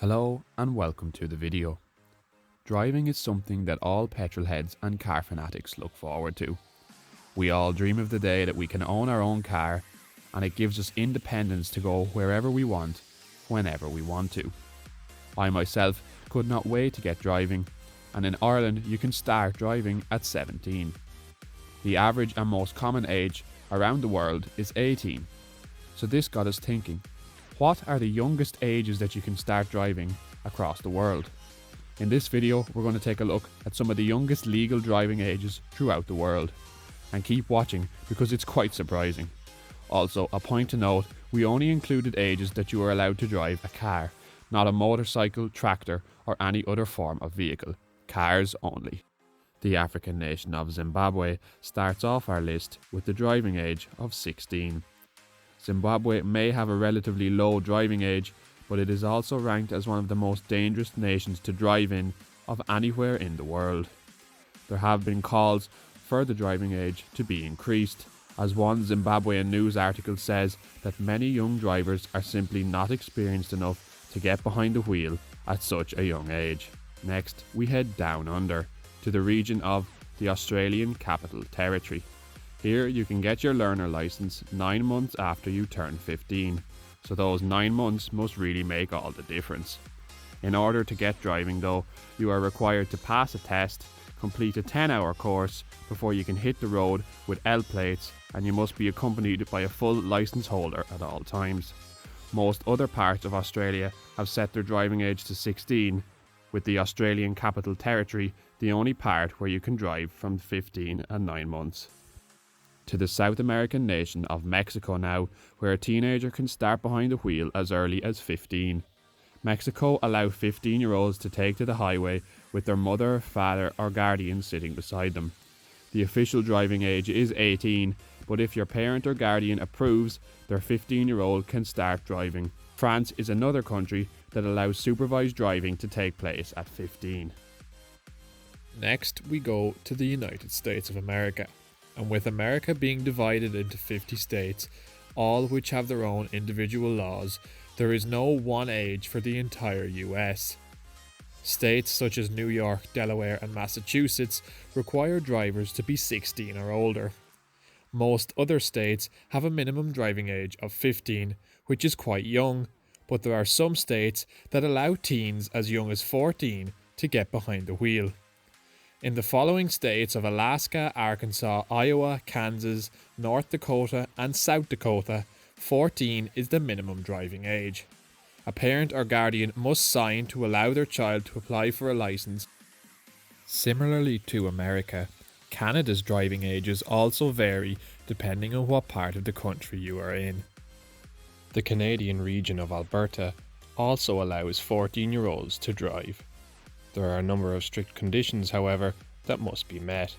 Hello and welcome to the video. Driving is something that all petrol heads and car fanatics look forward to. We all dream of the day that we can own our own car, and it gives us independence to go wherever we want, whenever we want to. I myself could not wait to get driving, and in Ireland you can start driving at 17. The average and most common age around the world is 18. So this got us thinking, what are the youngest ages that you can start driving across the world? In this video, we're going to take a look at some of the youngest legal driving ages throughout the world. And keep watching because it's quite surprising. Also, a point to note, we only included ages that you are allowed to drive a car, not a motorcycle, tractor or any other form of vehicle. Cars only. The African nation of Zimbabwe starts off our list with the driving age of 16. Zimbabwe may have a relatively low driving age, but it is also ranked as one of the most dangerous nations to drive in of anywhere in the world. There have been calls for the driving age to be increased, as one Zimbabwean news article says that many young drivers are simply not experienced enough to get behind the wheel at such a young age. Next, we head down under, to the region of the Australian Capital Territory. Here you can get your learner license 9 months after you turn 15, so those 9 months must really make all the difference. In order to get driving though, you are required to pass a test, complete a 10-hour course before you can hit the road with L plates, and you must be accompanied by a full licence holder at all times. Most other parts of Australia have set their driving age to 16, with the Australian Capital Territory the only part where you can drive from 15 and 9 months. To the South American nation of Mexico now, where a teenager can start behind the wheel as early as 15. Mexico allow 15-year-olds to take to the highway with their mother, father or guardian sitting beside them. The official driving age is 18, but if your parent or guardian approves, their 15-year-old can start driving. France is another country that allows supervised driving to take place at 15. Next, we go to the United States of America. And with America being divided into 50 states, all which have their own individual laws, there is no one age for the entire US. States such as New York, Delaware and Massachusetts require drivers to be 16 or older. Most other states have a minimum driving age of 15, which is quite young, but there are some states that allow teens as young as 14 to get behind the wheel. In the following states of Alaska, Arkansas, Iowa, Kansas, North Dakota and South Dakota, 14 is the minimum driving age. A parent or guardian must sign to allow their child to apply for a license. Similarly to America, Canada's driving ages also vary depending on what part of the country you are in. The Canadian region of Alberta also allows 14-year-olds to drive. There are a number of strict conditions, however, that must be met.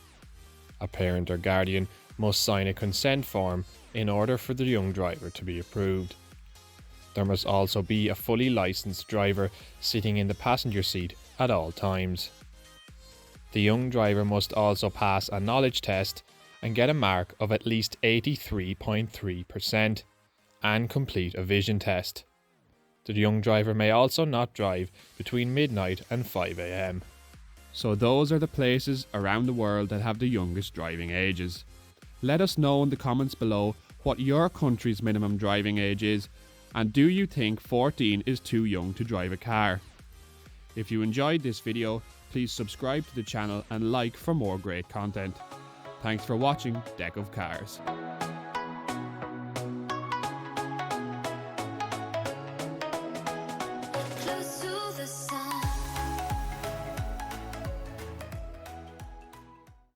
A parent or guardian must sign a consent form in order for the young driver to be approved. There must also be a fully licensed driver sitting in the passenger seat at all times. The young driver must also pass a knowledge test and get a mark of at least 83.3% and complete a vision test. The young driver may also not drive between midnight and 5 a.m. So those are the places around the world that have the youngest driving ages. Let us know in the comments below what your country's minimum driving age is, and do you think 14 is too young to drive a car? If you enjoyed this video, please subscribe to the channel and like for more great content. Thanks for watching Deck of Cars.